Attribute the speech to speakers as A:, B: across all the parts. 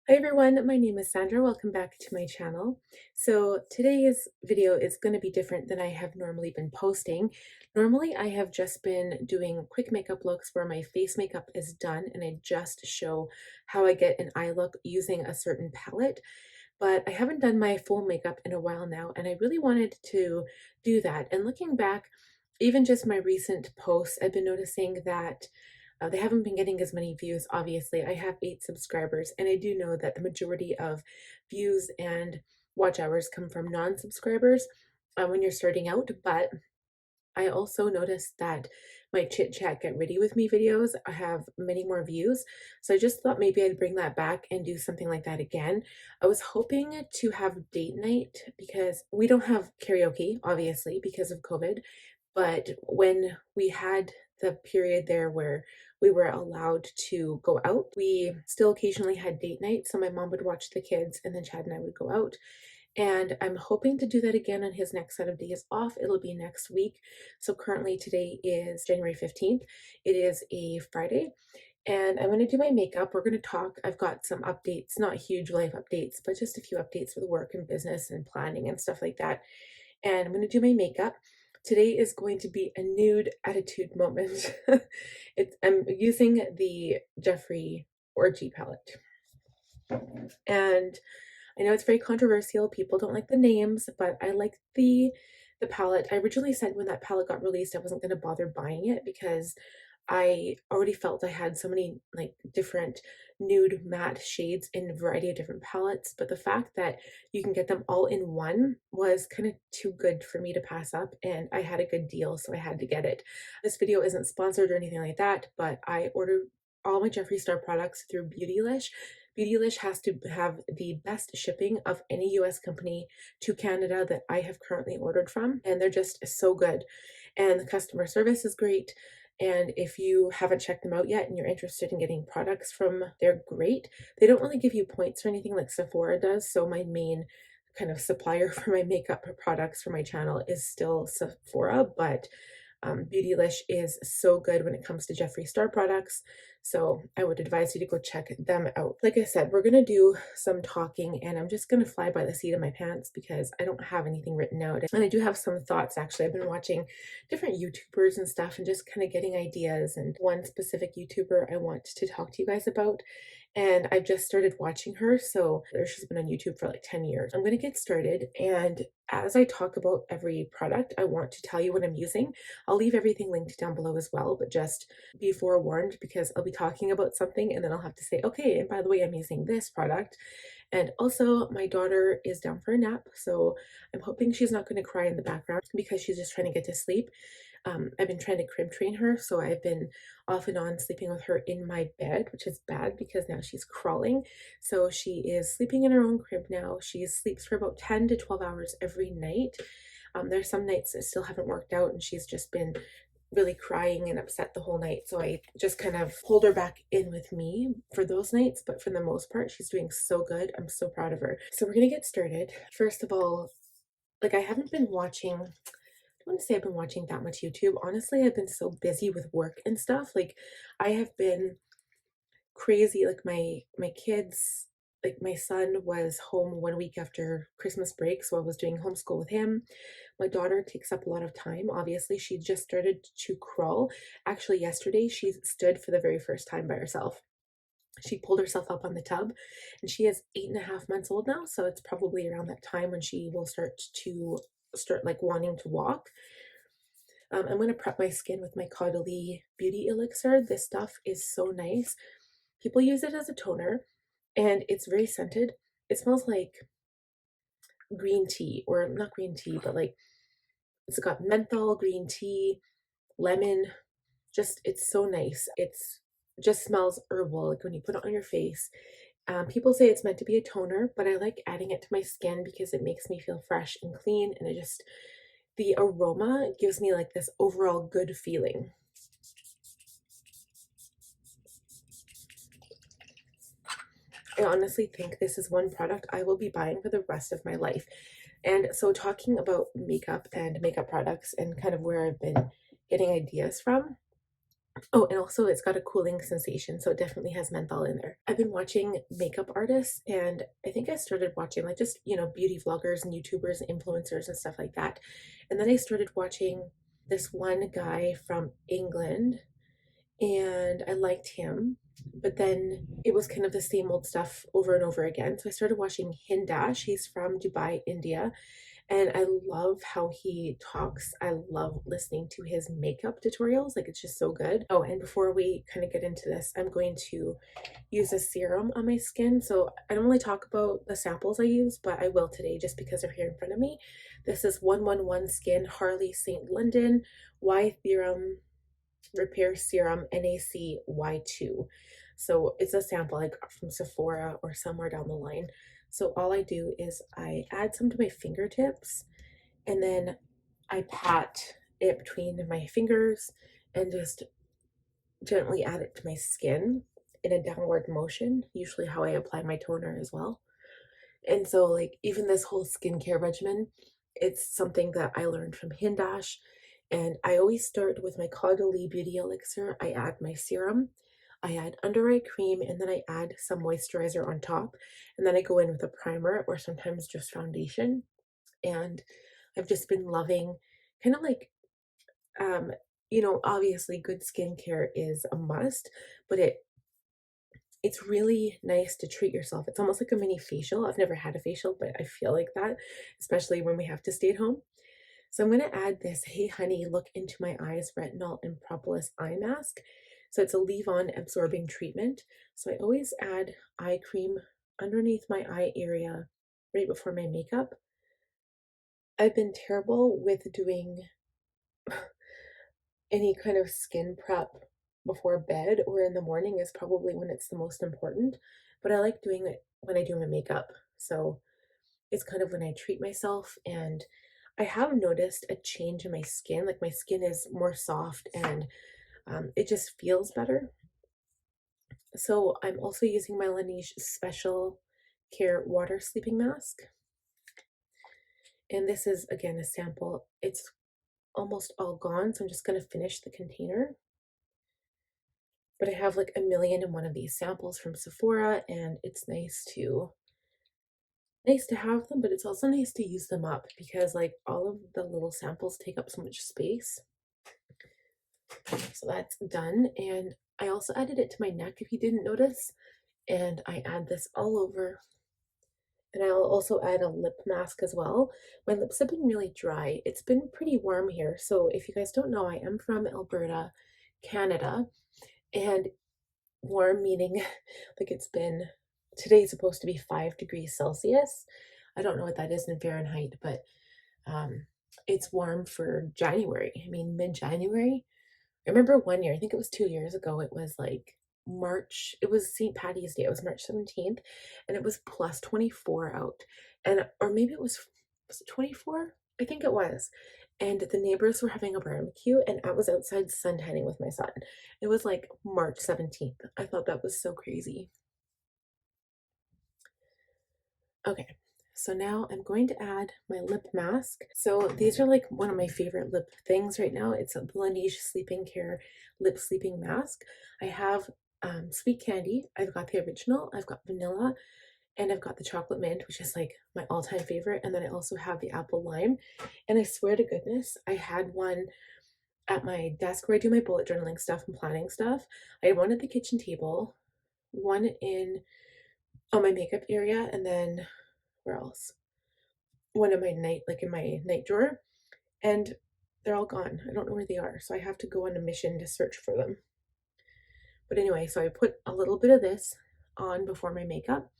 A: Hi everyone, my name is Sandra. Welcome back to my channel. So today's video is going to be different than I have normally been posting. Normally I have just been doing quick makeup looks where my face makeup is done and I just show how I get an eye look using a certain palette. But I haven't done my full makeup in a while now and I really wanted to do that. And looking back, even just my recent posts, I've been noticing that they haven't been getting as many views, obviously. I have 8 subscribers, and I do know that the majority of views and watch hours come from non-subscribers when you're starting out, but I also noticed that my Chit Chat Get Ready With Me videos have many more views, so I just thought maybe I'd bring that back and do something like that again. I was hoping to have date night because we don't have karaoke, obviously, because of COVID, but when we had the period there where we were allowed to go out, we still occasionally had date night, so my mom would watch the kids and then Chad and I would go out. And I'm hoping to do that again on his next set of days off. It'll be next week. So currently today is January 15th. It is a Friday. And I'm going to do my makeup. We're going to talk. I've got some updates, not huge life updates, but just a few updates with work and business and planning and stuff like that. And I'm going to do my makeup. Today is going to be a nude attitude moment. I'm using the Jeffree Orgy palette. And I know it's very controversial. People don't like the names, but I like the palette. I originally said when that palette got released, I wasn't going to bother buying it because I already felt I had so many like different nude matte shades in a variety of different palettes, but the fact that you can get them all in one was kind of too good for me to pass up, and I had a good deal, so I had to get it. This video isn't sponsored or anything like that, but I ordered all my Jeffree Star products through Beautylish. Beautylish has to have the best shipping of any US company to Canada that I have currently ordered from, and they're just so good. And the customer service is great. And if you haven't checked them out yet and you're interested in getting products from, they're great. They don't really give you points or anything like Sephora does. So my main kind of supplier for my makeup products for my channel is still Sephora, but Beautylish is so good when it comes to Jeffree Star products, so I would advise you to go check them out. Like I said, we're gonna do some talking and I'm just gonna fly by the seat of my pants because I don't have anything written out. And I do have some thoughts actually. I've been watching different YouTubers and stuff and just kind of getting ideas, and one specific YouTuber I want to talk to you guys about. And I've just started watching her, so she's been on YouTube for like 10 years. I'm gonna get started, and as I talk about every product, I want to tell you what I'm using. I'll leave everything linked down below as well, but just be forewarned because I'll be talking about something and then I'll have to say, okay, and by the way, I'm using this product. And also, my daughter is down for a nap, so I'm hoping she's not going to cry in the background because she's just trying to get to sleep. I've been trying to crib train her, so I've been off and on sleeping with her in my bed, which is bad because now she's crawling. So she is sleeping in her own crib now. She sleeps for about 10 to 12 hours every night. There's some nights that still haven't worked out and she's just been really crying and upset the whole night. So I just kind of hold her back in with me for those nights. But for the most part, she's doing so good. I'm so proud of her. So we're going to get started. First of all, like I haven't been watching, I wouldn't say I've been watching that much YouTube. Honestly, I've been so busy with work and stuff. Like I have been crazy. Like my kids, like my son was home 1 week after Christmas break, so I was doing homeschool with him. My daughter takes up a lot of time. Obviously, she just started to crawl. Actually, yesterday she stood for the very first time by herself. She pulled herself up on the tub, and she is 8.5 months old now, so it's probably around that time when she will start like wanting to walk. I'm going to prep my skin with my Caudalie Beauty Elixir. This stuff is so nice. People use it as a toner, and it's very scented. It smells like green tea, or not green tea, but like it's got menthol, green tea, lemon. Just, it's so nice. It's just smells herbal, like when you put it on your face. People say it's meant to be a toner, but I like adding it to my skin because it makes me feel fresh and clean, and it just, the aroma gives me like this overall good feeling. I honestly think this is one product I will be buying for the rest of my life. And so talking about makeup and makeup products and kind of where I've been getting ideas from, Oh, and also it's got a cooling sensation, so it definitely has menthol in there. I've been watching makeup artists, and I think I started watching like just, beauty vloggers and YouTubers and influencers and stuff like that. And then I started watching this one guy from England, and I liked him, but then it was kind of the same old stuff over and over again. So I started watching Hindash. He's from Dubai, India, and I love how he talks. I love listening to his makeup tutorials. Like, it's just so good. Oh, and before we kind of get into this, I'm going to use a serum on my skin. So I don't really talk about the samples I use, but I will today just because they're here in front of me. This is 111 Skin Harley St. London Y-Therum Repair Serum NAC Y2. So it's a sample I got from Sephora or somewhere down the line. So all I do is I add some to my fingertips, and then I pat it between my fingers and just gently add it to my skin in a downward motion, usually how I apply my toner as well. And so, like, even this whole skincare regimen, it's something that I learned from Hindash. And I always start with my Caudalie Beauty Elixir. I add my serum, I add under eye cream, and then I add some moisturizer on top. And then I go in with a primer or sometimes just foundation. And I've just been loving kind of like, obviously good skincare is a must, but it's really nice to treat yourself. It's almost like a mini facial. I've never had a facial, but I feel like that, especially when we have to stay at home. So I'm going to add this Hey Honey Look Into My Eyes Retinol and Propolis Eye Mask. So it's a leave-on absorbing treatment. So I always add eye cream underneath my eye area right before my makeup. I've been terrible with doing any kind of skin prep before bed, or in the morning is probably when it's the most important, but I like doing it when I do my makeup. So it's kind of when I treat myself, and I have noticed a change in my skin. Like, my skin is more soft, and it just feels better. So I'm also using my Laneige Special Care Water Sleeping Mask. And this is, again, a sample. It's almost all gone, so I'm just going to finish the container. But I have like 1,000,001 of these samples from Sephora, and it's nice to have them, but it's also nice to use them up because like all of the little samples take up so much space. So that's done. And I also added it to my neck, if you didn't notice, and I add this all over. And I'll also add a lip mask as well. My lips have been really dry. It's been pretty warm here. So if you guys don't know, I am from Alberta, Canada, and warm meaning like today's supposed to be 5 degrees Celsius. I don't know what that is in Fahrenheit, but it's warm for January. I mean, mid-January. I remember one year, I think it was 2 years ago, it was like March, it was St. Patty's Day, it was March 17th, and it was plus 24 out. And, or maybe was it 24? I think it was. And the neighbors were having a barbecue, and I was outside suntanning with my son. It was like March 17th. I thought that was so crazy. Okay, so now I'm going to add my lip mask. So these are like one of my favorite lip things right now. It's a Laneige Sleeping Care Lip Sleeping Mask. I have sweet candy. I've got the original. I've got vanilla. And I've got the chocolate mint, which is like my all-time favorite. And then I also have the apple lime. And I swear to goodness, I had one at my desk where I do my bullet journaling stuff and planning stuff. I had one at the kitchen table, one on my makeup area, and then where else? One in my in my night drawer. And they're all gone. I don't know where they are. So I have to go on a mission to search for them. But anyway, so I put a little bit of this on before my makeup.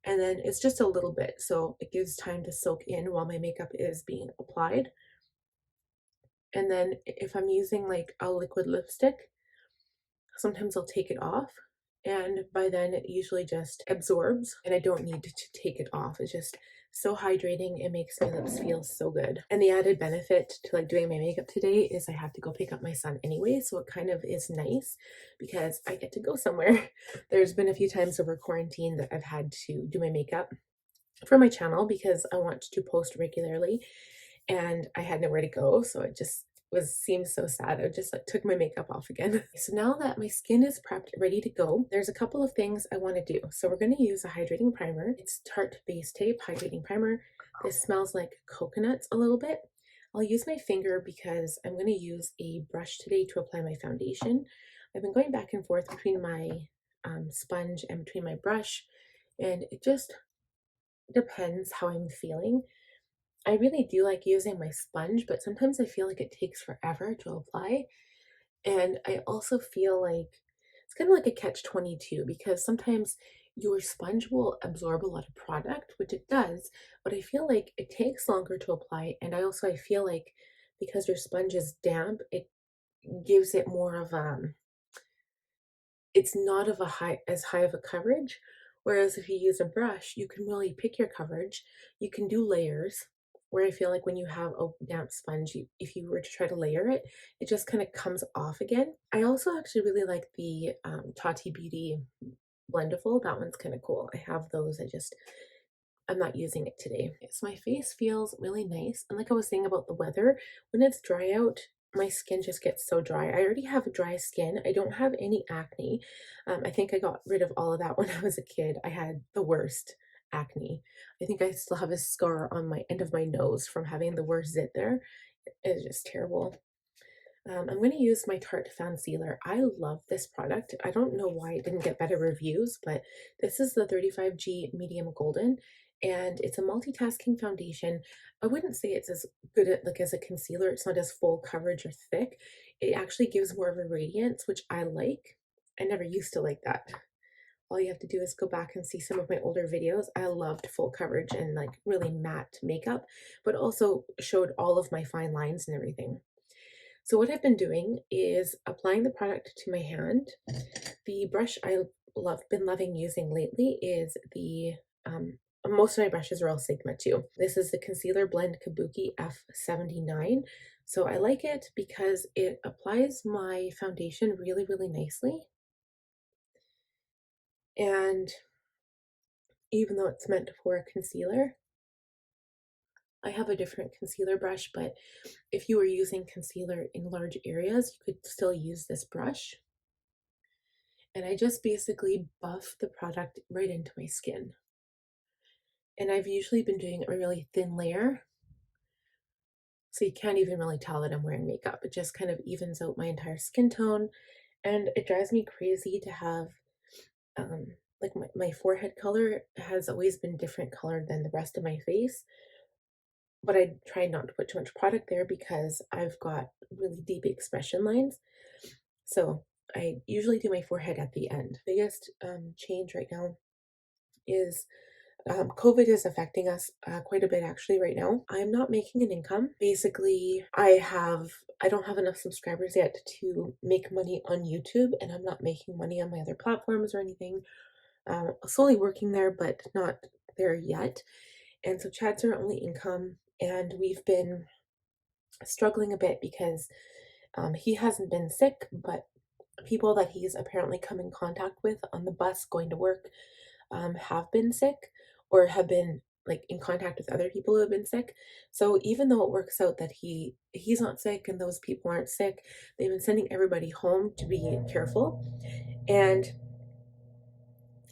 A: And then it's just a little bit, so it gives time to soak in while my makeup is being applied. And then if I'm using like a liquid lipstick, sometimes I'll take it off, and by then it usually just absorbs and I don't need to take it off. It's just so hydrating. It makes my lips feel so good. And the added benefit to like doing my makeup today is I have to go pick up my son anyway, so it kind of is nice because I get to go somewhere. There's been a few times over quarantine that I've had to do my makeup for my channel because I want to post regularly, and I had nowhere to go, so seemed so sad. I just like took my makeup off again. So now that my skin is prepped, ready to go, there's a couple of things I want to do. So we're going to use a hydrating primer. It's Tarte Base Tape Hydrating Primer. This smells like coconuts a little bit. I'll use my finger because I'm going to use a brush today to apply my foundation. I've been going back and forth between my sponge and between my brush, and it just depends how I'm feeling. I really do like using my sponge, but sometimes I feel like it takes forever to apply. And I also feel like it's kind of like a catch-22 because sometimes your sponge will absorb a lot of product, which it does, but I feel like it takes longer to apply. And I feel like because your sponge is damp, it gives it more of it's not of a as high of a coverage. Whereas if you use a brush, you can really pick your coverage. You can do layers. Where I feel like when you have a damp sponge, if you were to try to layer it, it just kind of comes off again. I also actually really like the Tati Beauty Blendiful. That one's kind of cool. I have those. I'm not using it today. So my face feels really nice. And like I was saying about the weather, when it's dry out, my skin just gets so dry. I already have dry skin. I don't have any acne. I think I got rid of all of that when I was a kid. I had the worst acne. I think I still have a scar on my end of my nose from having the worst zit there. It's just terrible. I'm going to use my Tarte Fan Sealer. I love this product. I don't know why it didn't get better reviews, but this is the 35G Medium Golden, and it's a multitasking foundation. I wouldn't say it's as good at, like as a concealer. It's not as full coverage or thick. It actually gives more of a radiance, which I like. I never used to like that. All you have to do is go back and see some of my older videos. I loved full coverage and like really matte makeup, but also showed all of my fine lines and everything. So what I've been doing is applying the product to my hand. The brush been loving using lately is the, most of my brushes are all Sigma too. This is the Concealer Blend Kabuki F79. So I like it because it applies my foundation really, really nicely. And even though it's meant for a concealer, I have a different concealer brush, but if you were using concealer in large areas, you could still use this brush. And I just basically buff the product right into my skin. And I've usually been doing a really thin layer, so you can't even really tell that I'm wearing makeup. It just kind of evens out my entire skin tone, and it drives me crazy to have, like my forehead color has always been different color than the rest of my face, but I try not to put too much product there because I've got really deep expression lines. So I usually do my forehead at the end. Biggest change right now is COVID is affecting us quite a bit actually right now. I'm not making an income. Basically, I don't have enough subscribers yet to make money on YouTube, and I'm not making money on my other platforms or anything. Slowly working there, but not there yet. And so Chad's our only income, and we've been struggling a bit because he hasn't been sick, but people that he's apparently come in contact with on the bus going to work have been sick or have been like in contact with other people who have been sick. So even though it works out that he's not sick and those people aren't sick, they've been sending everybody home to be careful. And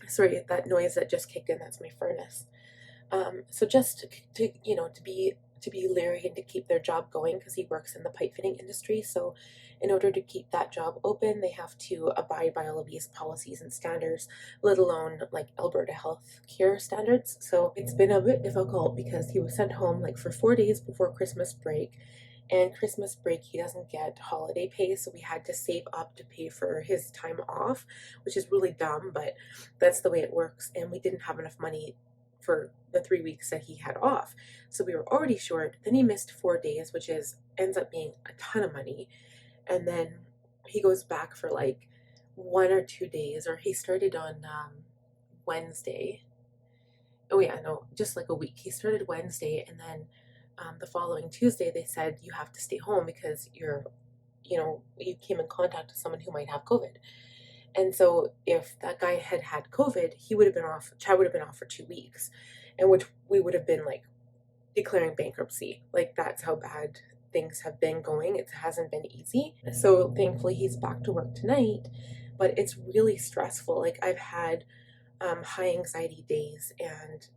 A: sorry, that noise that just kicked in, that's my furnace. So just to to be leery and to keep their job going because he works in the pipe fitting industry. So in order to keep that job open, they have to abide by all of these policies and standards, let alone like Alberta health care standards. So it's been a bit difficult because he was sent home like for 4 days before Christmas break. And Christmas break, he doesn't get holiday pay, so we had to save up to pay for his time off, which is really dumb, but that's the way it works. And we didn't have enough money for the 3 weeks that he had off. So we were already short. Then he missed 4 days, which ends up being a ton of money. And then he goes back for like 1 or 2 days, or he started on Wednesday. Oh yeah, no, just like a week. He started Wednesday, and then the following Tuesday they said you have to stay home because you came in contact with someone who might have COVID. And so if that guy had had COVID, he would have been off, Chad would have been off for 2 weeks, in which we would have been like declaring bankruptcy. Like that's how bad things have been going. It hasn't been easy. So thankfully he's back to work tonight, but it's really stressful. Like I've had high anxiety days, and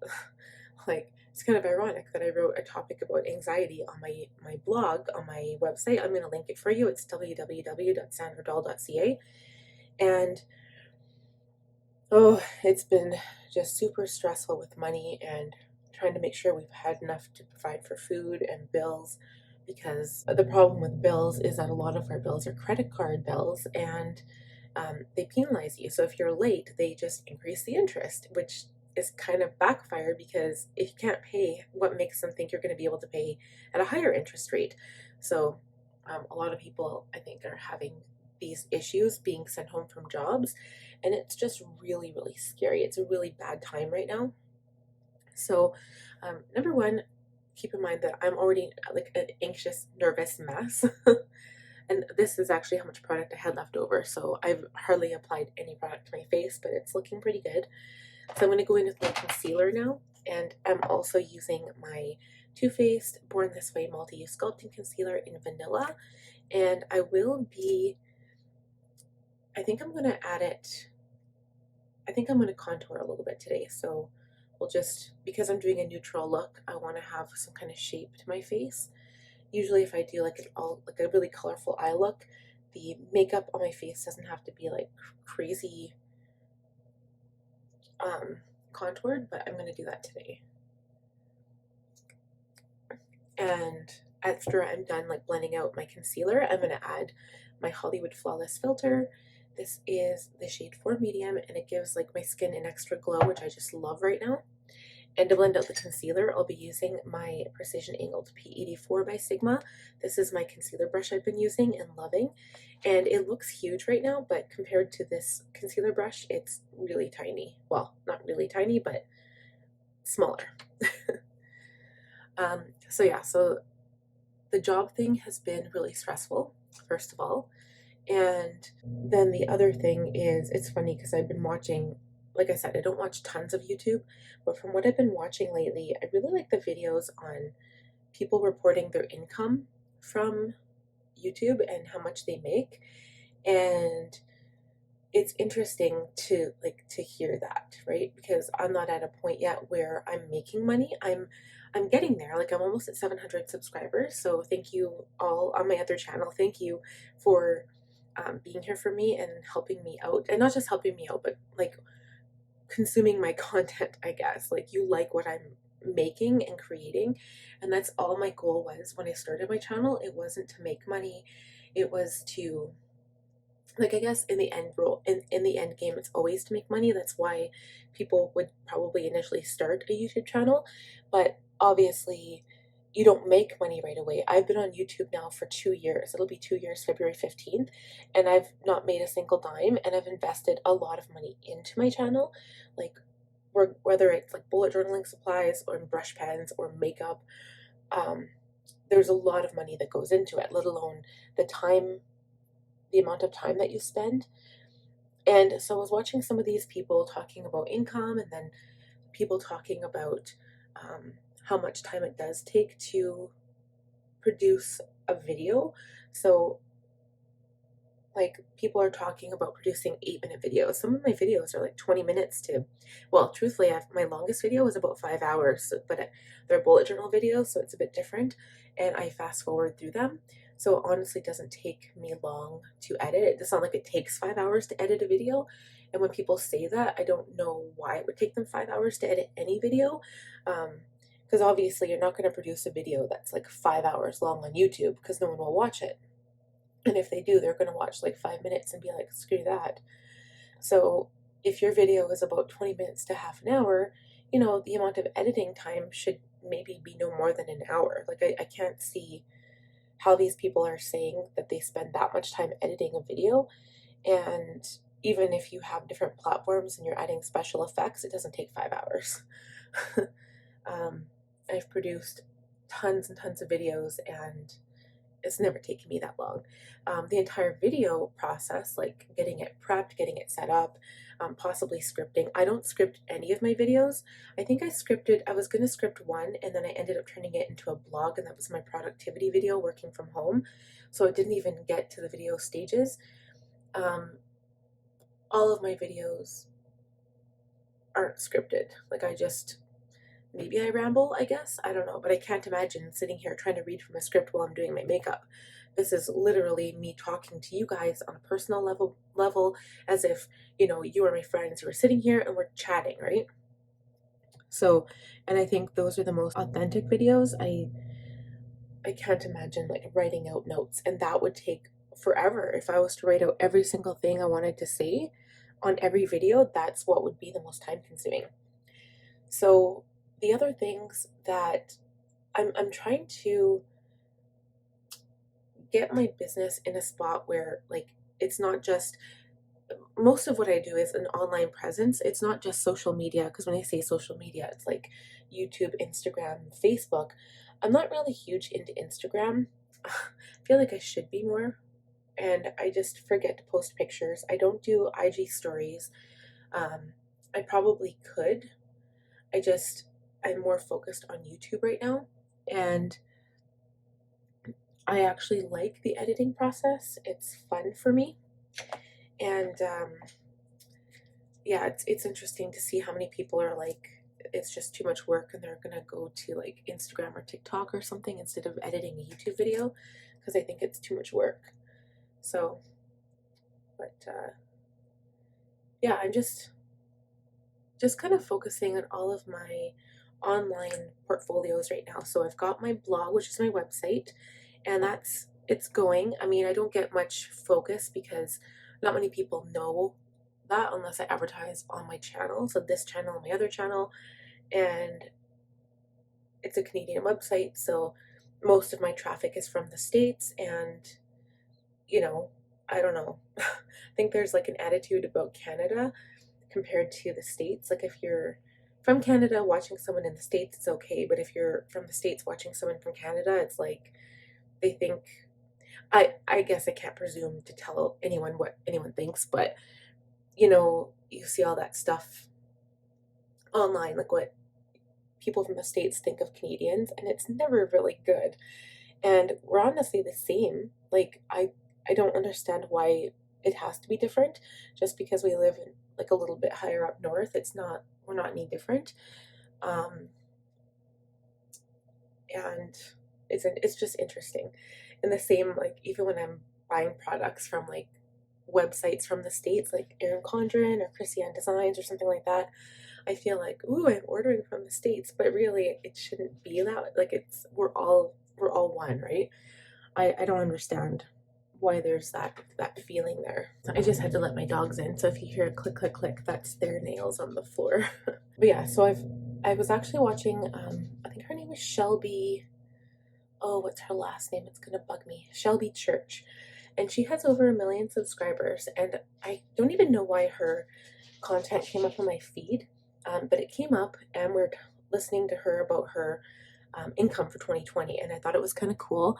A: like it's kind of ironic that I wrote a topic about anxiety on my blog on my website. I'm going to link it for you. It's www.sandradahl.ca. And oh, it's been just super stressful with money and trying to make sure we've had enough to provide for food and bills, because the problem with bills is that a lot of our bills are credit card bills, and they penalize you. So if you're late, they just increase the interest, which is kind of backfired, because if you can't pay, what makes them think you're going to be able to pay at a higher interest rate? So a lot of people, I think, are having these issues being sent home from jobs, and it's just really, really scary. It's a really bad time right now. So number one, keep in mind that I'm already like an anxious, nervous mess. And this is actually how much product I had left over. So I've hardly applied any product to my face, but it's looking pretty good. So I'm going to go in with my concealer now. And I'm also using my Too Faced Born This Way Multi-Use Sculpting Concealer in Vanilla. And I think I'm going to add it, I think I'm going to contour a little bit today. So we'll just, because I'm doing a neutral look, I want to have some kind of shape to my face. Usually if I do like a really colorful eye look, the makeup on my face doesn't have to be like crazy contoured, but I'm going to do that today. And after I'm done like blending out my concealer, I'm going to add my Hollywood Flawless filter. This is the shade 4 medium, and it gives like my skin an extra glow, which I just love right now. And to blend out the concealer, I'll be using my Precision Angled P84 by Sigma. This is my concealer brush I've been using and loving. And it looks huge right now, but compared to this concealer brush, it's really tiny. Well, not really tiny, but smaller. So yeah, so the job thing has been really stressful, first of all. And then the other thing is, it's funny because I've been watching, like I said, I don't watch tons of YouTube, but from what I've been watching lately, I really like the videos on people reporting their income from YouTube and how much they make. And it's interesting to hear that, right? Because I'm not at a point yet where I'm making money. I'm getting there. Like I'm almost at 700 subscribers. So thank you all on my other channel. Thank you for being here for me and helping me out, and not just helping me out, but like consuming my content, I guess. Like you like what I'm making and creating, and that's all my goal was when I started my channel. It wasn't to make money, it was to, like, I guess in the end role, in the end game, it's always to make money. That's why people would probably initially start a YouTube channel, but obviously you don't make money right away. I've been on YouTube now for 2 years. It'll be 2 years, February 15th, and I've not made a single dime, and I've invested a lot of money into my channel, like whether it's like bullet journaling supplies or brush pens or makeup. There's a lot of money that goes into it, let alone the amount of time that you spend. And so I was watching some of these people talking about income, and then people talking about how much time it does take to produce a video. So like people are talking about producing 8-minute videos. Some of my videos are like 20 minutes to, well, truthfully, my longest video was about 5 hours, but they're bullet journal videos, so it's a bit different, and I fast forward through them. So it honestly doesn't take me long to edit. It's not like it takes 5 hours to edit a video. And when people say that, I don't know why it would take them 5 hours to edit any video. Because obviously you're not going to produce a video that's like 5 hours long on YouTube, because no one will watch it. And if they do, they're going to watch like 5 minutes and be like, screw that. So if your video is about 20 minutes to half an hour, you know, the amount of editing time should maybe be no more than an hour. Like I can't see how these people are saying that they spend that much time editing a video. And even if you have different platforms and you're adding special effects, it doesn't take 5 hours. I've produced tons and tons of videos, and it's never taken me that long. The entire video process, like getting it prepped, getting it set up, possibly scripting. I don't script any of my videos. I think I was going to script one, and then I ended up turning it into a blog, and that was my productivity video working from home. So it didn't even get to the video stages. All of my videos aren't scripted. Like maybe I ramble, I guess. I don't know, but I can't imagine sitting here trying to read from a script while I'm doing my makeup. This is literally me talking to you guys on a personal level as if, you are my friends who are sitting here and we're chatting, right? So, and I think those are the most authentic videos. I can't imagine like writing out notes, and that would take forever. If I was to write out every single thing I wanted to say on every video, that's what would be the most time consuming. So the other things that I'm trying to get my business in a spot where, like, it's not just, most of what I do is an online presence. It's not just social media, because when I say social media, it's like YouTube, Instagram, Facebook. I'm not really huge into Instagram. I feel like I should be more, and I just forget to post pictures. I don't do IG stories. I probably could. I'm more focused on YouTube right now, and I actually like the editing process. It's fun for me, and yeah, it's interesting to see how many people are like, it's just too much work, and they're gonna go to like Instagram or TikTok or something instead of editing a YouTube video, because I think it's too much work. So, but yeah, I'm just kind of focusing on all of my online portfolios right now. So I've got my blog, which is my website, and it's going. I mean, I don't get much focus because not many people know that unless I advertise on my channel. So this channel and my other channel, and it's a Canadian website, so most of my traffic is from the States, and I don't know. I think there's like an attitude about Canada compared to the States. Like if you're from Canada watching someone in the States, it's okay, but if you're from the States watching someone from Canada, it's like they think, I guess I can't presume to tell anyone what anyone thinks, but you see all that stuff online, like what people from the States think of Canadians, and it's never really good. And we're honestly the same. Like I don't understand why it has to be different just because we live in like a little bit higher up north. We're not any different. And it's just interesting. And the same, like, even when I'm buying products from like websites from the States, like Erin Condren or Christiane Designs or something like that, I feel like, ooh, I'm ordering from the States, but really it shouldn't be that. Like we're all one, right? I don't understand why there's that feeling there. I just had to let my dogs in, so if you hear a click click click, that's their nails on the floor. But yeah, so I was actually watching, I think her name is Shelby. Oh, what's her last name? It's gonna bug me. Shelby Church, and she has over 1 million subscribers, and I don't even know why her content came up on my feed, but it came up, and we're listening to her about her income for 2020, and I thought it was kind of cool.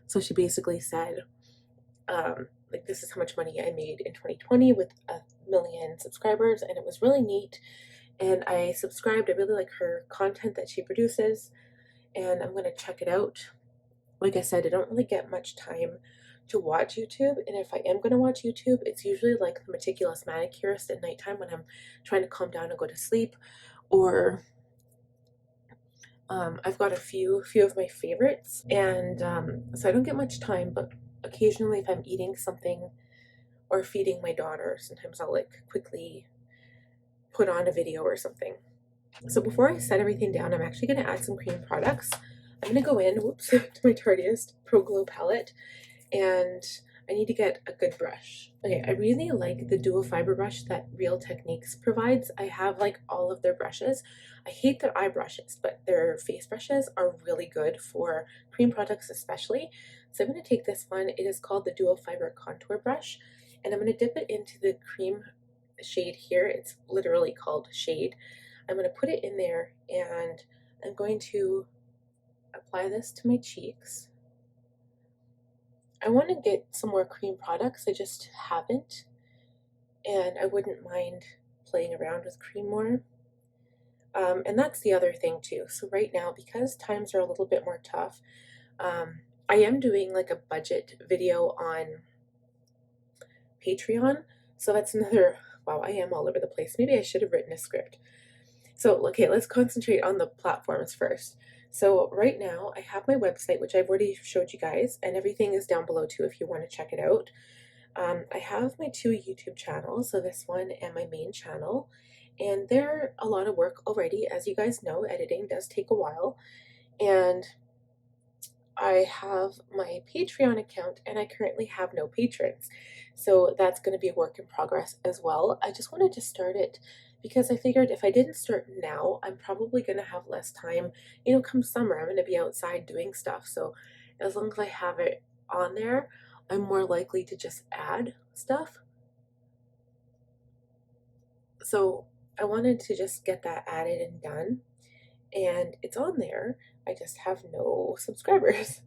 A: So she basically said, like, this is how much money I made in 2020 with 1 million subscribers, and it was really neat. And I subscribed. I really like her content that she produces, and I'm gonna check it out. Like I said, I don't really get much time to watch YouTube, and if I am gonna watch YouTube, it's usually like The Meticulous Manicurist at nighttime when I'm trying to calm down and go to sleep, or I've got a few of my favorites, and so I don't get much time, but occasionally if I'm eating something or feeding my daughter, sometimes I'll like quickly put on a video or something. So before I set everything down, I'm actually going to add some cream products. I'm going to go in, to my Tarteist Pro Glow palette, and I need to get a good brush. Okay, I really like the dual fiber brush that Real Techniques provides. I have like all of their brushes. I hate their eye brushes, but their face brushes are really good for cream products especially. So I'm going to take this one. It is called the Dual Fiber Contour Brush, and I'm going to dip it into the cream shade here. It's literally called Shade. I'm going to put it in there, and I'm going to apply this to my cheeks. I want to get some more cream products. I just haven't, and I wouldn't mind playing around with cream more. And that's the other thing too. So right now, because times are a little bit more tough, I am doing like a budget video on Patreon. So that's another, wow, I am all over the place. Maybe I should have written a script. So, okay, let's concentrate on the platforms first. So right now I have my website, which I've already showed you guys, and everything is down below too if you want to check it out. I have my 2 YouTube channels, so this one and my main channel, and they're a lot of work already. As you guys know, editing does take a while, and I have my Patreon account, and I currently have no patrons, so that's going to be a work in progress as well. I just wanted to start it because I figured if I didn't start now, I'm probably going to have less time. You know, come summer, I'm going to be outside doing stuff, so as long as I have it on there, I'm more likely to just add stuff. So I wanted to just get that added and done, and it's on there. I just have no subscribers,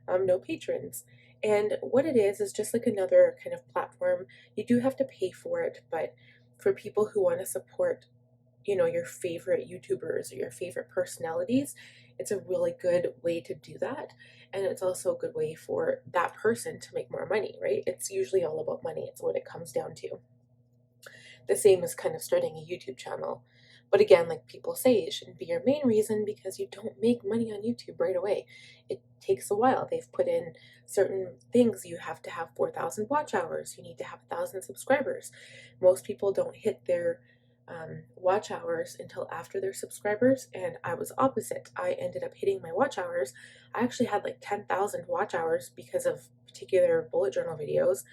A: no patrons. And what it is just like another kind of platform. You do have to pay for it, but for people who want to support, you know, your favorite YouTubers or your favorite personalities, it's a really good way to do that. And it's also a good way for that person to make more money, right? It's usually all about money. It's what it comes down to. The same as kind of starting a YouTube channel. But again, like people say, it shouldn't be your main reason because you don't make money on YouTube right away. It takes a while. They've put in certain things. You have to have 4,000 watch hours. You need to have 1,000 subscribers. Most people don't hit their watch hours until after their subscribers, and I was opposite. I ended up hitting my watch hours. I actually had like 10,000 watch hours because of particular bullet journal videos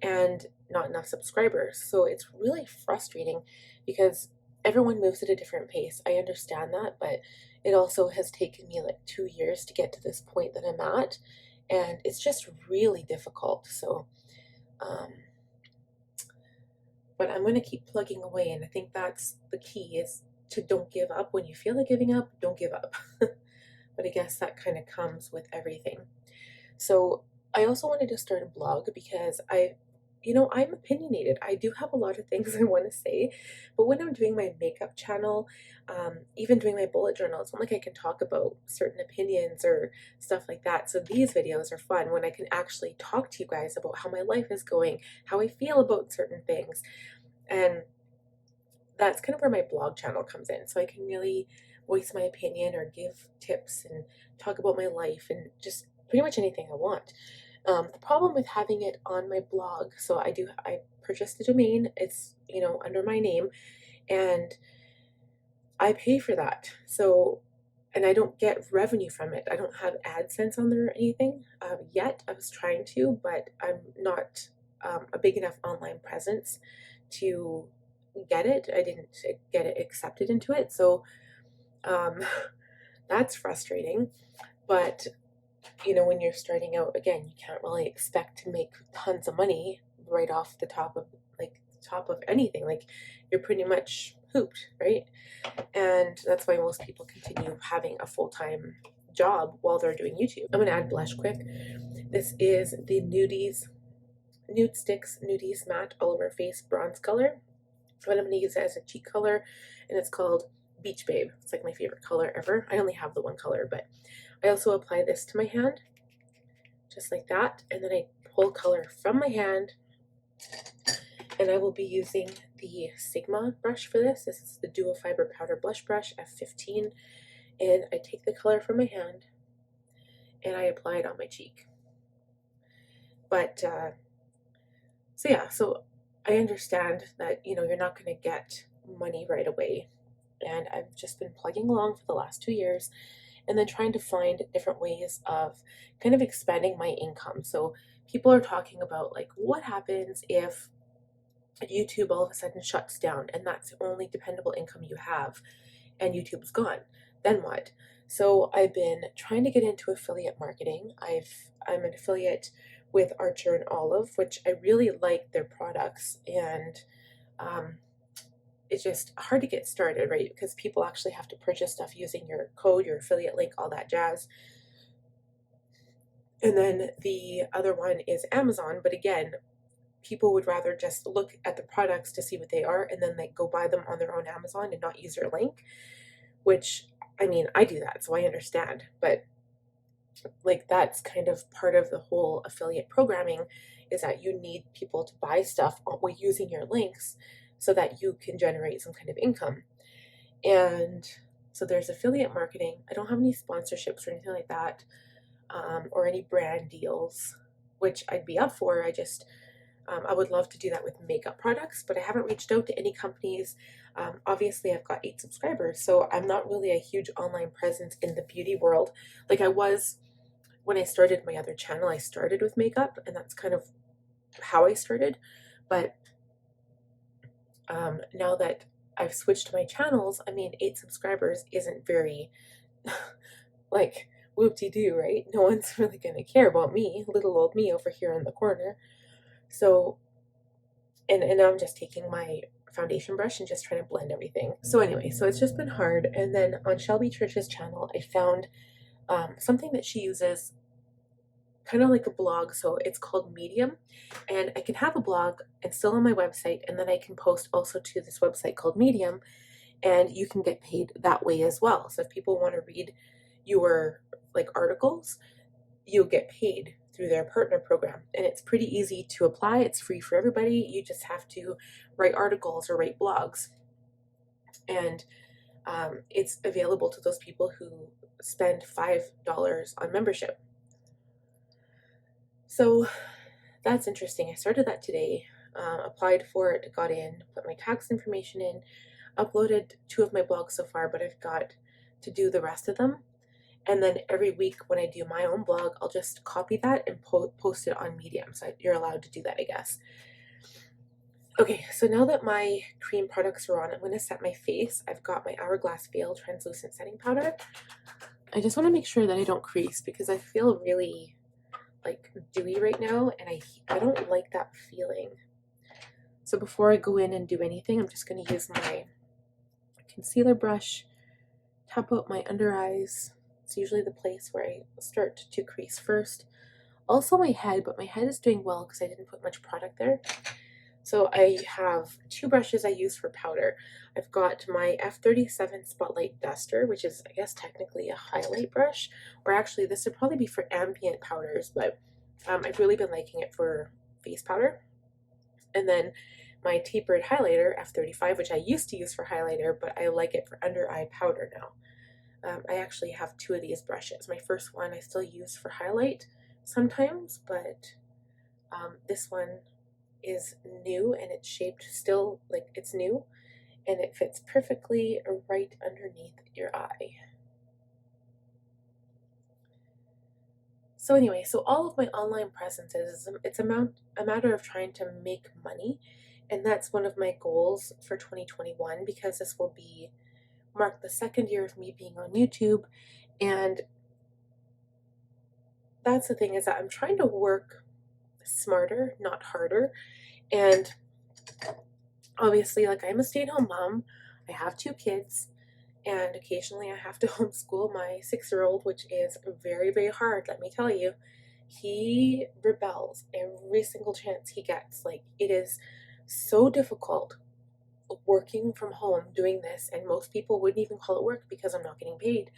A: and not enough subscribers. So it's really frustrating because everyone moves at a different pace. I understand that, but it also has taken me like 2 years to get to this point that I'm at, and it's just really difficult. So, but I'm going to keep plugging away, and I think that's the key is to don't give up. When you feel like giving up, don't give up. But I guess that kind of comes with everything. So I also wanted to start a blog because I'm opinionated. I do have a lot of things I want to say, but when I'm doing my makeup channel, even doing my bullet journal, it's not like I can talk about certain opinions or stuff like that. So these videos are fun when I can actually talk to you guys about how my life is going, how I feel about certain things. And that's kind of where my blog channel comes in. So I can really voice my opinion or give tips and talk about my life and just pretty much anything I want. The problem with having it on my blog, so I purchased the domain, it's, under my name, and I pay for that. So, and I don't get revenue from it. I don't have AdSense on there or anything yet. I was trying to, but I'm not a big enough online presence to get it. I didn't get it accepted into it. So um, that's frustrating. But when you're starting out, again, you can't really expect to make tons of money right off the top of anything. Like, you're pretty much hooped, right? And that's why most people continue having a full-time job while they're doing YouTube. I'm gonna add blush quick. This is the Nude Sticks Nudies Matte All Over Face Bronze Color. But I'm gonna use it as a cheek color, and it's called Beach Babe. It's like my favorite color ever. I only have the one color, but I also apply this to my hand, just like that, and then I pull color from my hand, and I will be using the Sigma brush for this. This is the Dual Fiber Powder Blush Brush F15, and I take the color from my hand, and I apply it on my cheek. But, so yeah, so I understand that, you're not going to get money right away, and I've just been plugging along for the last 2 years, and then trying to find different ways of kind of expanding my income. So people are talking about, like, what happens if YouTube all of a sudden shuts down and that's the only dependable income you have and YouTube's gone? Then what? So I've been trying to get into affiliate marketing. I'm an affiliate with Archer and Olive, which I really like their products, and it's just hard to get started, right? Because people actually have to purchase stuff using your code, your affiliate link, all that jazz. And then the other one is Amazon, but again, people would rather just look at the products to see what they are and then like go buy them on their own Amazon and not use your link, which I mean, I do that, so I understand, but like that's kind of part of the whole affiliate programming is that you need people to buy stuff using your links so that you can generate some kind of income. And so there's affiliate marketing. I don't have any sponsorships or anything like that, or any brand deals, which I'd be up for. I would love to do that with makeup products, but I haven't reached out to any companies. Obviously, I've got 8 subscribers, so I'm not really a huge online presence in the beauty world. Like I was when I started my other channel. I started with makeup, and that's kind of how I started. But now that I've switched my channels, I mean, 8 subscribers isn't very, like, whoop-de-doo, right? No one's really going to care about me, little old me over here in the corner. So, and now I'm just taking my foundation brush and just trying to blend everything. So anyway, so it's just been hard. And then on Shelby Church's channel, I found something that she uses kind of like a blog. So it's called Medium, and I can have a blog and still on my website, and then I can post also to this website called Medium, and you can get paid that way as well. So if people want to read your like articles, you'll get paid through their partner program, and it's pretty easy to apply. It's free for everybody. You just have to write articles or write blogs, and it's available to those people who spend $5 on membership. So that's interesting. I started that today, applied for it, got in, put my tax information in, uploaded 2 of my blogs so far, but I've got to do the rest of them. And then every week when I do my own blog, I'll just copy that and post it on Medium. So you're allowed to do that, I guess. Okay, so now that my cream products are on, I'm going to set my face. I've got my Hourglass Veil Translucent Setting Powder. I just want to make sure that I don't crease because I feel really like dewy right now, and I don't like that feeling. So before I go in and do anything, I'm just going to use my concealer brush, tap out my under eyes. It's usually the place where I start to crease first. Also my head, but my head is doing well because I didn't put much product there. So I have 2 brushes I use for powder. I've got my F37 Spotlight Duster, which is, I guess, technically a highlight brush. Or actually, this would probably be for ambient powders, but I've really been liking it for face powder. And then my tapered highlighter, F35, which I used to use for highlighter, but I like it for under eye powder now. I actually have 2 of these brushes. My first one I still use for highlight sometimes, but this one is new, and it's shaped still like it's new, and it fits perfectly right underneath your eye. So anyway, so all of my online presence it's a matter of trying to make money, and that's one of my goals for 2021 because this will mark the 2nd year of me being on YouTube. And that's the thing, is that I'm trying to work smarter, not harder. And obviously, like, I'm a stay-at-home mom. I have 2 kids, and occasionally I have to homeschool my 6-year-old, which is very, very hard, let me tell you. He rebels every single chance he gets. Like, it is so difficult working from home doing this, and most people wouldn't even call it work because I'm not getting paid.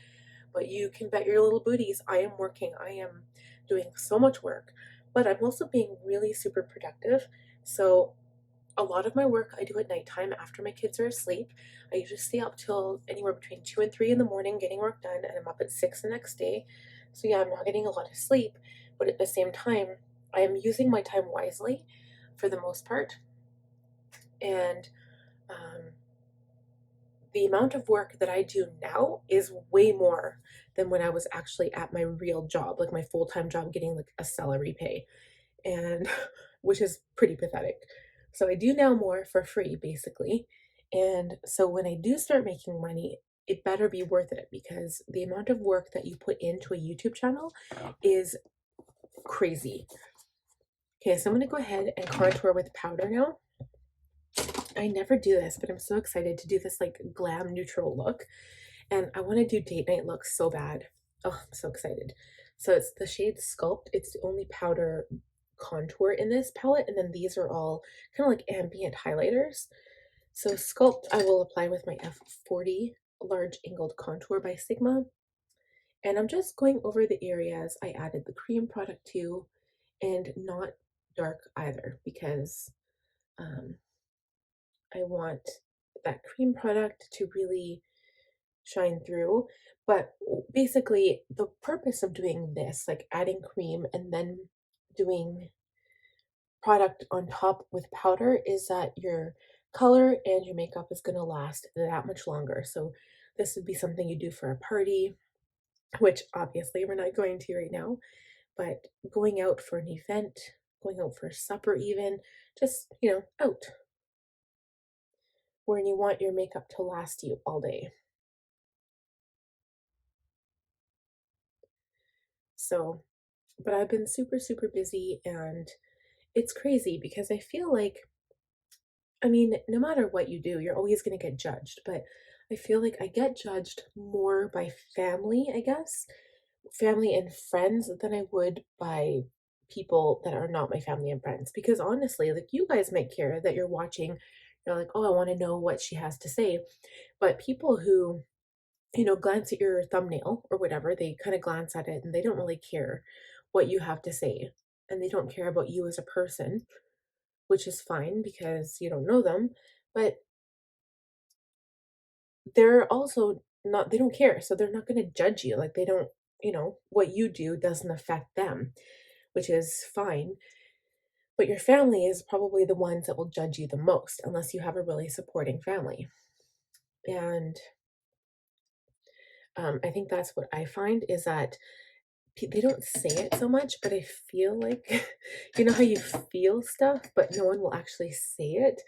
A: But you can bet your little booties I am working. I am doing so much work, but I'm also being really super productive. So a lot of my work I do at nighttime after my kids are asleep. I usually stay up till anywhere between 2 and 3 in the morning getting work done, and I'm up at 6 the next day. So yeah, I'm not getting a lot of sleep, but at the same time, I am using my time wisely for the most part. And the amount of work that I do now is way more than when I was actually at my real job, like my full-time job, getting like a salary pay, and which is pretty pathetic. So I do now more for free, basically. And so when I do start making money, it better be worth it, because the amount of work that you put into a YouTube channel is crazy. Okay, so I'm going to go ahead and contour with powder now. I never do this, but I'm so excited to do this like glam neutral look. And I want to do date night looks so bad. Oh, I'm so excited. So it's the shade Sculpt. It's the only powder contour in this palette, and then these are all kind of like ambient highlighters. So Sculpt I will apply with my F40 Large Angled Contour by Sigma. And I'm just going over the areas I added the cream product to, and not dark either, because I want that cream product to really shine through. But basically, the purpose of doing this, like adding cream and then doing product on top with powder, is that your color and your makeup is going to last that much longer. So this would be something you do for a party, which obviously we're not going to right now, but going out for an event, going out for supper even, just, out, when you want your makeup to last you all day. So, but I've been super, super busy, and it's crazy because I feel like, I mean, no matter what you do, you're always going to get judged, but I feel like I get judged more by family, I guess, family and friends, than I would by people that are not my family and friends. Because honestly, like, you guys might care that you're watching, you're like, oh, I want to know what she has to say. But people who, glance at your thumbnail or whatever, they kind of glance at it and they don't really care what you have to say. And they don't care about you as a person, which is fine because you don't know them. But they're also not, they don't care. So they're not going to judge you. Like, they don't, what you do doesn't affect them, which is fine. But your family is probably the ones that will judge you the most, unless you have a really supporting family. And I think that's what I find, is that they don't say it so much, but I feel like, you know how you feel stuff, but no one will actually say it?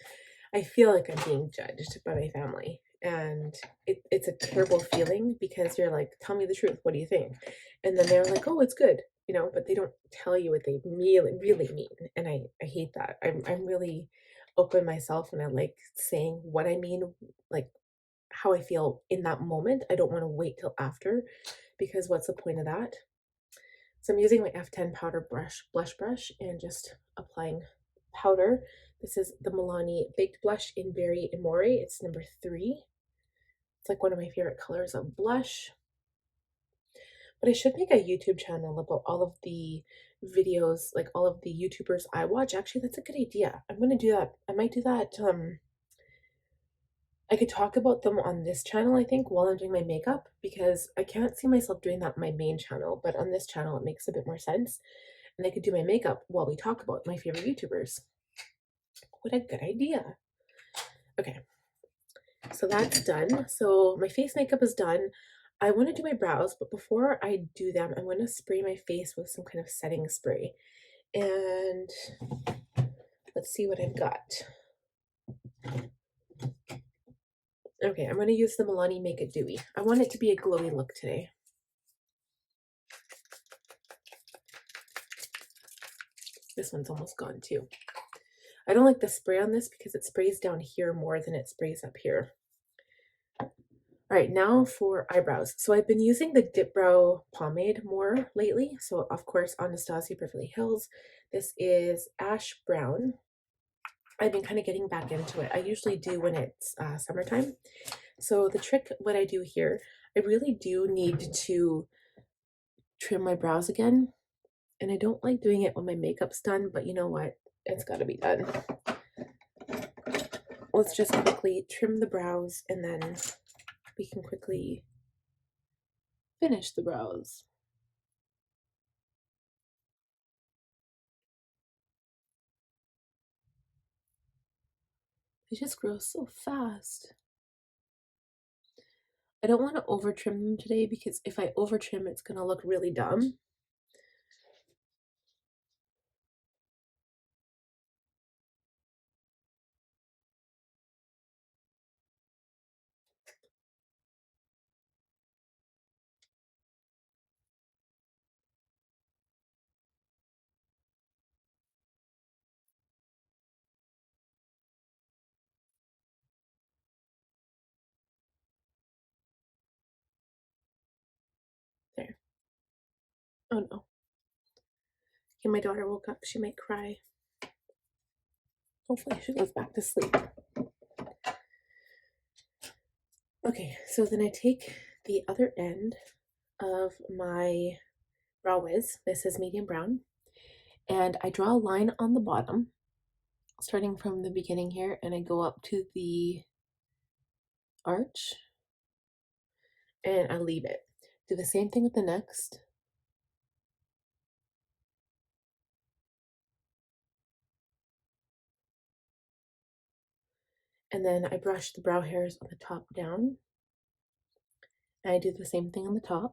A: I feel like I'm being judged by my family. And it's a terrible feeling, because you're like, tell me the truth. What do you think? And then they're like, oh, it's good, but they don't tell you what they really, really mean. And I hate that. I'm really open myself, and I like saying what I mean, like how I feel in that moment. I don't want to wait till after, because what's the point of that? So I'm using my F10 powder blush brush, and just applying powder. This is the Milani Baked Blush in Berry Amore. It's number 3. It's like one of my favorite colors of blush. But I should make a YouTube channel about all of the videos, like all of the YouTubers I watch. Actually, that's a good idea. I'm going to do that. I might do that. I could talk about them on this channel, I think, while I'm doing my makeup, because I can't see myself doing that on my main channel, but on this channel it makes a bit more sense. And I could do my makeup while we talk about my favorite YouTubers. What a good idea. Okay, so that's done. So my face makeup is done. I want to do my brows, but before I do them, I'm going to spray my face with some kind of setting spray. And let's see what I've got. Okay, I'm going to use the Milani Make It Dewy. I want it to be a glowy look today. This one's almost gone too. I don't like the spray on this because it sprays down here more than it sprays up here. All right, now for eyebrows. So I've been using the Dip Brow pomade more lately. So of course, Anastasia Beverly Hills. This is Ash Brown. I've been kind of getting back into it. I usually do when it's summertime. So the trick, what I do here, I really do need to trim my brows again. And I don't like doing it when my makeup's done, but you know what? It's got to be done. Let's just quickly trim the brows, and then we can quickly finish the brows. They just grow so fast. I don't want to over trim them today, because if I over trim, it's going to look really dumb. There. Oh no. Okay, my daughter woke up. She might cry. Hopefully she goes back to sleep. Okay, so then I take the other end of my Brow Wiz. This is medium brown. And I draw a line on the bottom, starting from the beginning here, and I go up to the arch, and I leave it. Do the same thing with the next. And then I brush the brow hairs on the top down. And I do the same thing on the top.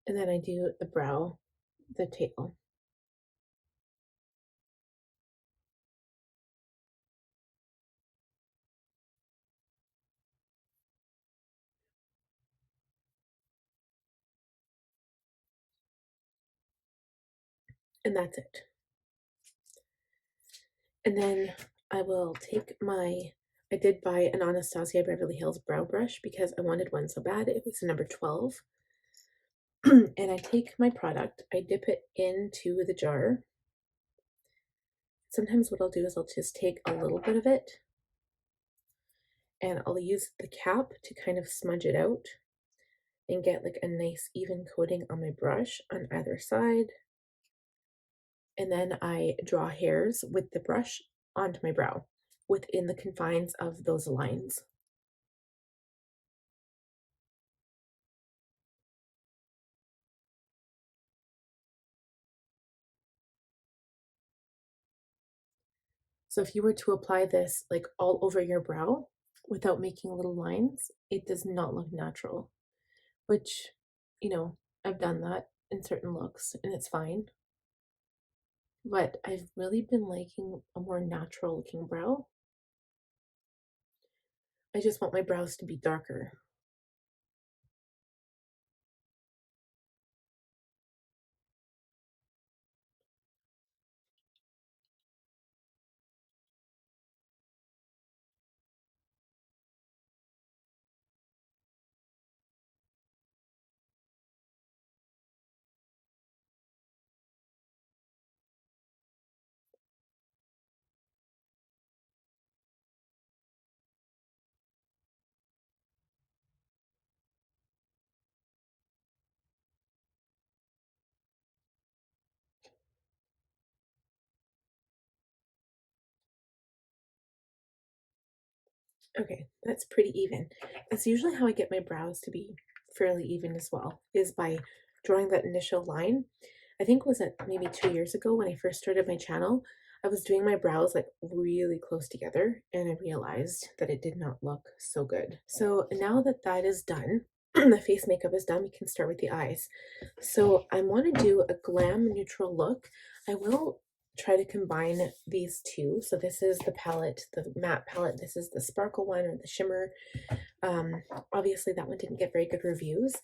A: And then I do the brow, the tail. And that's it. And then I will take I did buy an Anastasia Beverly Hills brow brush because I wanted one so bad. It was number 12. And I take my product, I dip it into the jar. Sometimes what I'll do is I'll just take a little bit of it and I'll use the cap to kind of smudge it out and get like a nice even coating on my brush on either side. And then I draw hairs with the brush onto my brow within the confines of those lines. So if you were to apply this like all over your brow without making little lines, it does not look natural, which, you know, I've done that in certain looks and it's fine. But I've really been liking a more natural looking brow. I just want my brows to be darker. Okay, that's pretty even. That's usually how I get my brows to be fairly even as well, is by drawing that initial line. I think was it maybe 2 years ago when I first started my channel, I was doing my brows like really close together and I realized that it did not look so good. So now that that is done, the face makeup is done, we can start with the eyes. So I want to do a glam neutral look. I will try to combine these two. So this is the palette, the matte palette. This is the sparkle one or the shimmer. Obviously that one didn't get very good reviews,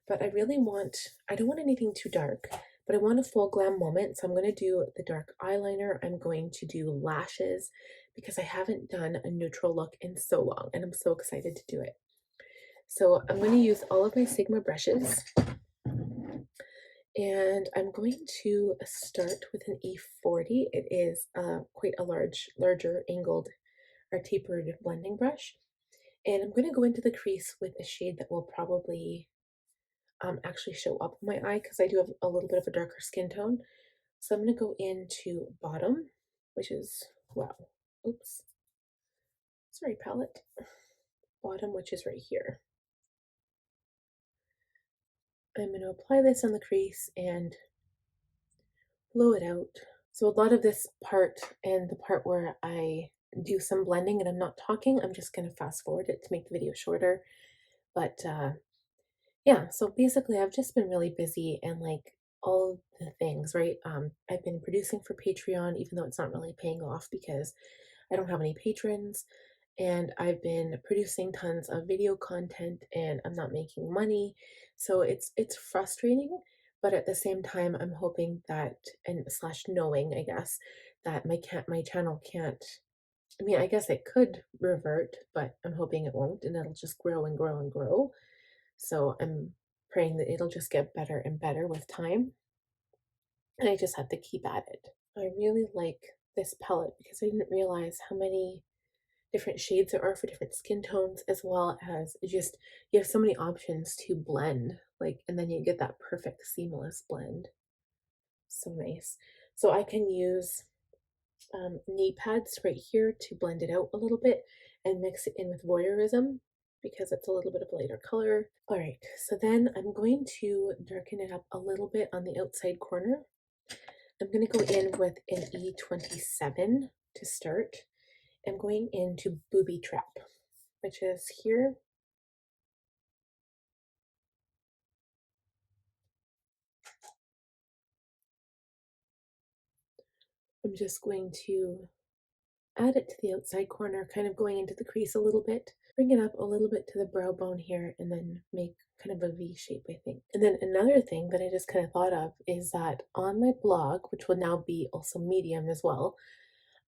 A: but I don't want anything too dark, but I want a full glam moment. So I'm going to do the dark eyeliner. I'm going to do lashes because I haven't done a neutral look in so long and I'm so excited to do it. So I'm going to use all of my Sigma brushes. And I'm going to start with an E40. It is quite a larger angled or tapered blending brush. And I'm going to go into the crease with a shade that will probably actually show up on my eye because I do have a little bit of a darker skin tone. So I'm going to go into bottom, which is, wow, oops, sorry palette, bottom, which is right here. I'm going to apply this on the crease and blow it out. So a lot of this part and the part where I do some blending and I'm not talking, I'm just going to fast forward it to make the video shorter. But yeah, so basically I've just been really busy and like all the things, right? I've been producing for Patreon, even though it's not really paying off because I don't have any patrons. and I've been producing tons of video content and I'm not making money. So it's frustrating, but at the same time I'm hoping that, and slash knowing, I guess, that my channel can't, I mean, I guess it could revert, but I'm hoping it won't, and it'll just grow and grow and grow. So I'm praying that it'll just get better and better with time. And I just have to keep at it. I really like this palette because I didn't realize how many different shades there are for different skin tones, as well as just you have so many options to blend, like, and then you get that perfect seamless blend. So nice. So I can use knee pads right here to blend it out a little bit and mix it in with voyeurism because it's a little bit of a lighter color. All right, so then I'm going to darken it up a little bit on the outside corner. I'm going to go in with an E27 to start. I'm going into Booby Trap, which is here. I'm just going to add it to the outside corner, kind of going into the crease a little bit, bring it up a little bit to the brow bone here, and then make kind of a V shape, I think. And then another thing that I just kind of thought of is that on my blog, which will now be also Medium as well,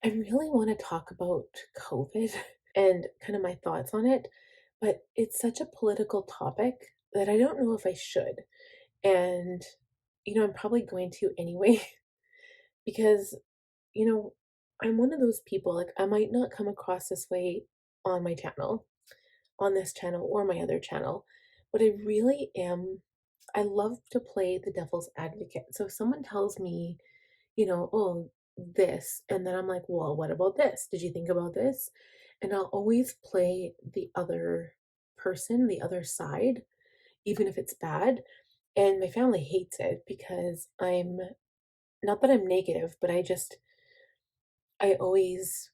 A: I really want to talk about COVID and kind of my thoughts on it, but it's such a political topic that I don't know if I should. And, I'm probably going to anyway, because, I'm one of those people, like, I might not come across this way on my channel, on this channel or my other channel, but I really am, I love to play the devil's advocate. So if someone tells me, oh, this, and then I'm like, well, what about this? Did you think about this? And I'll always play the other person, the other side, even if it's bad. And my family hates it because I'm not that I'm negative, but I always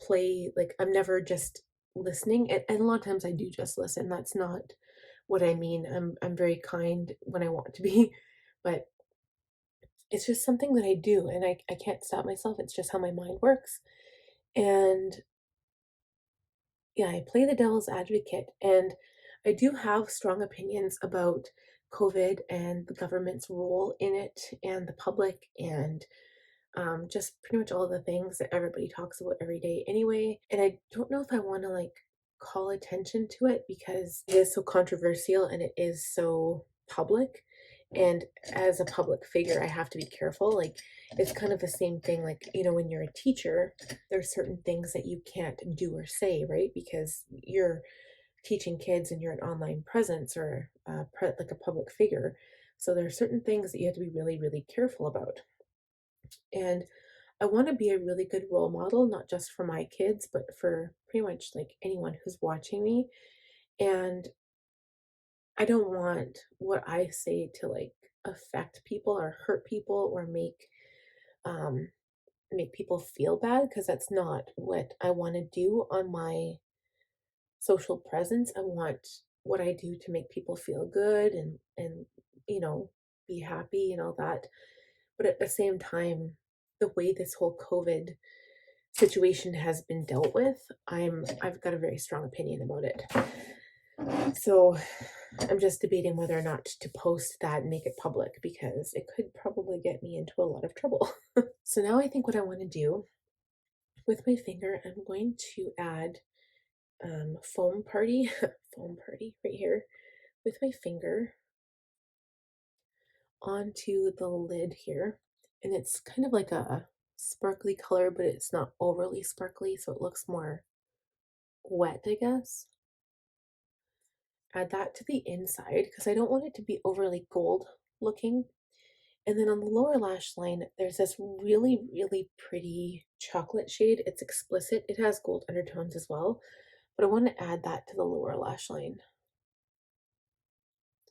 A: play, like, I'm never just listening. And a lot of times I do just listen. That's not what I mean. I'm very kind when I want to be, but it's just something that I do and I can't stop myself. It's just how my mind works. And yeah, I play the devil's advocate, and I do have strong opinions about COVID and the government's role in it and the public and just pretty much all the things that everybody talks about every day anyway. And I don't know if I want to like call attention to it because it is so controversial and it is so public. And as a public figure, I have to be careful. Like, it's kind of the same thing. Like, when you're a teacher, there's certain things that you can't do or say, right? Because you're teaching kids and you're an online presence or like a public figure. So there are certain things that you have to be really, really careful about. And I want to be a really good role model, not just for my kids, but for pretty much like anyone who's watching me. And I don't want what I say to like affect people or hurt people or um make people feel bad, because that's not what I want to do on my social presence. I want what I do to make people feel good and you know be happy and all that. But at the same time, the way this whole COVID situation has been dealt with, I've got a very strong opinion about it. So I'm just debating whether or not to post that and make it public because it could probably get me into a lot of trouble. So now I think what I want to do with my finger, I'm going to add foam party, foam party right here with my finger onto the lid here. And it's kind of like a sparkly color, but it's not overly sparkly, so it looks more wet, I guess. Add that to the inside because I don't want it to be overly gold looking. And then on the lower lash line, there's this really, really pretty chocolate shade. It's explicit. It has gold undertones as well, but I want to add that to the lower lash line.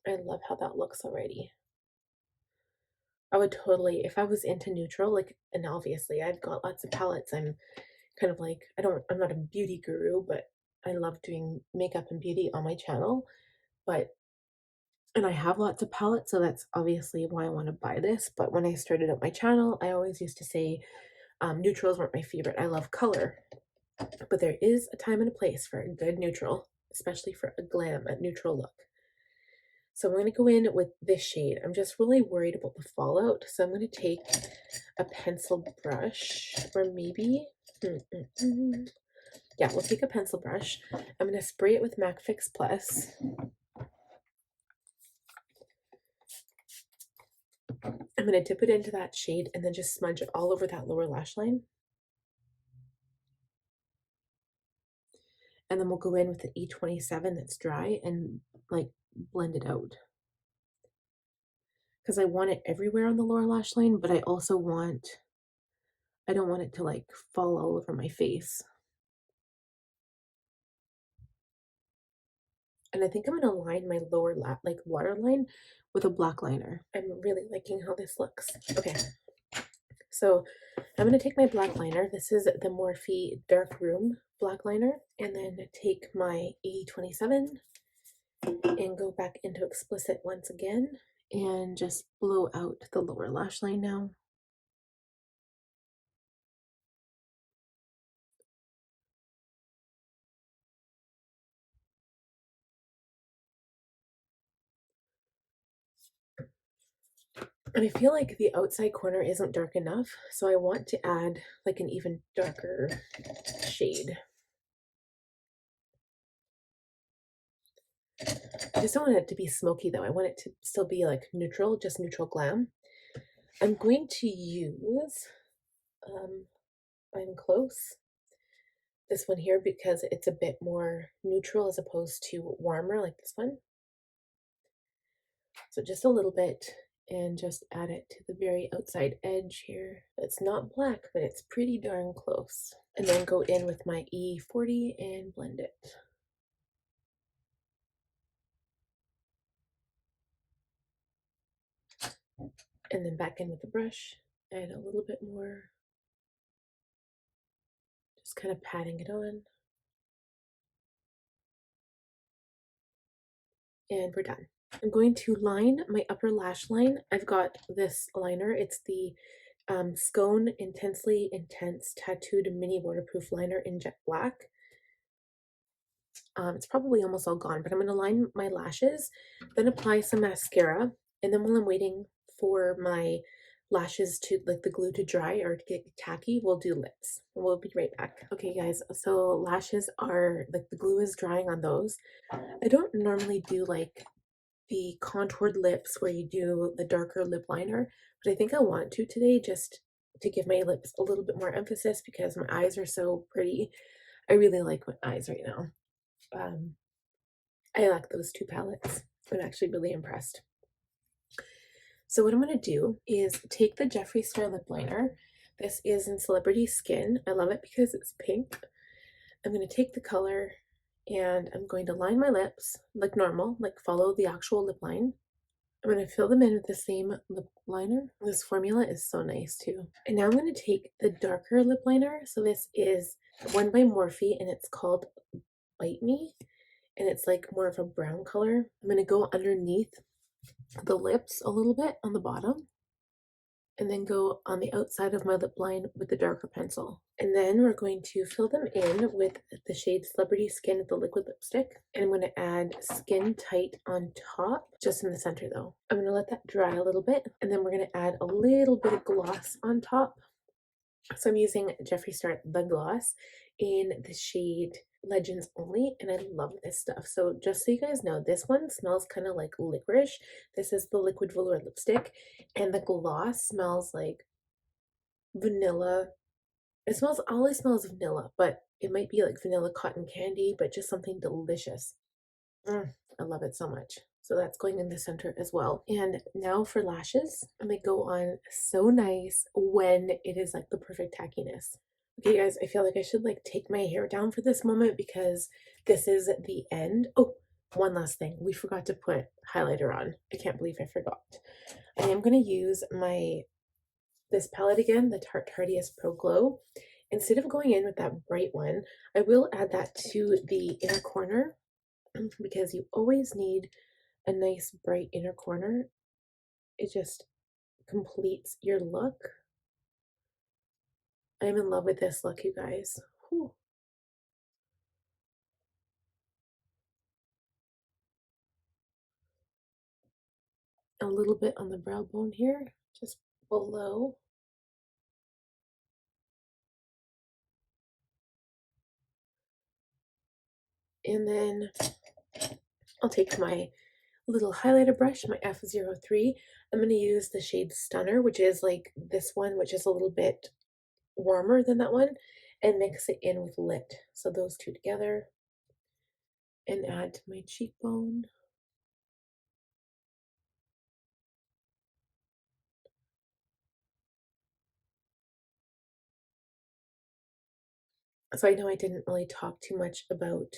A: I love how that looks already. I would totally, if I was into neutral, like, and obviously I've got lots of palettes. I'm kind of like, I'm not a beauty guru, but I love doing makeup and beauty on my channel. And I have lots of palettes, so that's obviously why I want to buy this. But when I started up my channel, I always used to say neutrals weren't my favorite. I love color. but there is a time and a place for a good neutral, especially for a glam, a neutral look. So I'm going to go in with this shade. I'm just really worried about the fallout, so I'm going to take a pencil brush, or maybe, yeah, we'll take a pencil brush. I'm going to spray it with MAC Fix Plus. I'm going to dip it into that shade and then just smudge it all over that lower lash line. And then we'll go in with the E27 that's dry and like blend it out. Because I want it everywhere on the lower lash line, but I don't want it to like fall all over my face. And I think I'm going to line my lower waterline with a black liner. I'm really liking how this looks. Okay, so I'm going to take my black liner. This is the Morphe Dark Room black liner, and then take my E27 and go back into Explicit once again and just blow out the lower lash line now. And I feel like the outside corner isn't dark enough, so I want to add like an even darker shade. I just don't want it to be smoky though. I want it to still be like neutral, just neutral glam. I'm going to use, I'm close, this one here because it's a bit more neutral as opposed to warmer like this one. So just a little bit, and just add it to the very outside edge here. It's not black, but it's pretty darn close. And then go in with my E40 and blend it. And then back in with the brush, add a little bit more. Just kind of patting it on. And we're done. I'm going to line my upper lash line. I've got this liner. It's the Scone Intensely Intense Tattooed Mini Waterproof Liner in Jet Black. It's probably almost all gone, but I'm going to line my lashes, then apply some mascara, and then while I'm waiting for my lashes to, like the glue to dry or to get tacky, we'll do lips. We'll be right back. Okay guys, so lashes are, like the glue is drying on those. I don't normally do like the contoured lips where you do the darker lip liner, but I think I want to today just to give my lips a little bit more emphasis because my eyes are so pretty. I really like my eyes right now. I like those two palettes. I'm actually really impressed. So what I'm going to do is take the Jeffree Star lip liner. This is in Celebrity Skin. I love it because it's pink. I'm going to take the color and I'm going to line my lips like normal, like follow the actual lip line. I'm going to fill them in with the same lip liner. This formula is so nice too. And now I'm going to take the darker lip liner. So this is one by Morphe and it's called Bite Me. And it's like more of a brown color. I'm going to go underneath the lips a little bit on the bottom and then go on the outside of my lip line with the darker pencil. And then we're going to fill them in with the shade Celebrity Skin, the liquid lipstick. And I'm going to add Skin Tight on top, just in the center though. I'm going to let that dry a little bit and then we're going to add a little bit of gloss on top. So I'm using Jeffree Star The Gloss in the shade Legends Only, and I love this stuff. So just so you guys know, this one smells kind of like licorice. This is the liquid velour lipstick, and the gloss smells like vanilla. It smells, all it smells vanilla, but it might be like vanilla cotton candy, but just something delicious. I love it so much. So that's going in the center as well. And now for lashes, and they go on so nice when it is like the perfect tackiness. Okay guys, I feel like I should like take my hair down for this moment because this is the end. Oh, one last thing. We forgot to put highlighter on. I can't believe I forgot. I am going to use this palette again, the Tarte Pro Glow. Instead of going in with that bright one, I will add that to the inner corner because you always need a nice bright inner corner. It just completes your look. I'm in love with this look, you guys. Whew. a little bit on the brow bone here, just below. And then I'll take my little highlighter brush, my F03. I'm going to use the shade Stunner, which is like this one, which is a little bit warmer than that one, and mix it in with Lit. So those two together, and add to my cheekbone. So I know I didn't really talk too much about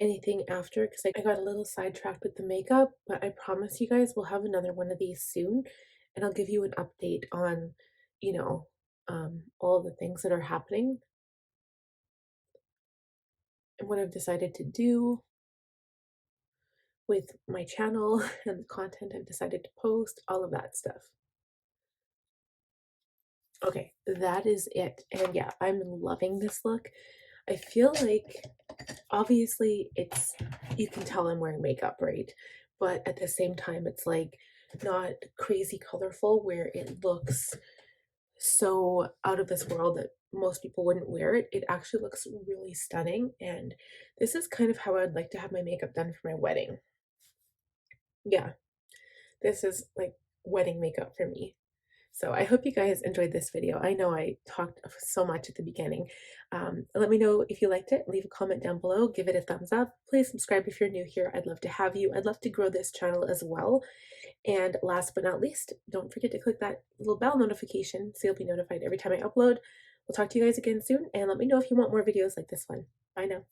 A: anything after because I got a little sidetracked with the makeup, but I promise you guys we'll have another one of these soon, and I'll give you an update on, you know, all the things that are happening and what I've decided to do with my channel and the content I've decided to post, all of that stuff. Okay, that is it. And yeah, I'm loving this look. I feel like obviously it's, you can tell I'm wearing makeup, right? But at the same time, it's like not crazy colorful where it looks so out of this world that most people wouldn't wear it. It actually looks really stunning. And this is kind of how I'd like to have my makeup done for my wedding. Yeah, this is like wedding makeup for me. So I hope you guys enjoyed this video. I know I talked so much at the beginning. Let me know if you liked it. Leave a comment down below. Give it a thumbs up. Please subscribe if you're new here. I'd love to have you. I'd love to grow this channel as well. And last but not least, don't forget to click that little bell notification so you'll be notified every time I upload. We'll talk to you guys again soon, and let me know if you want more videos like this one. Bye now.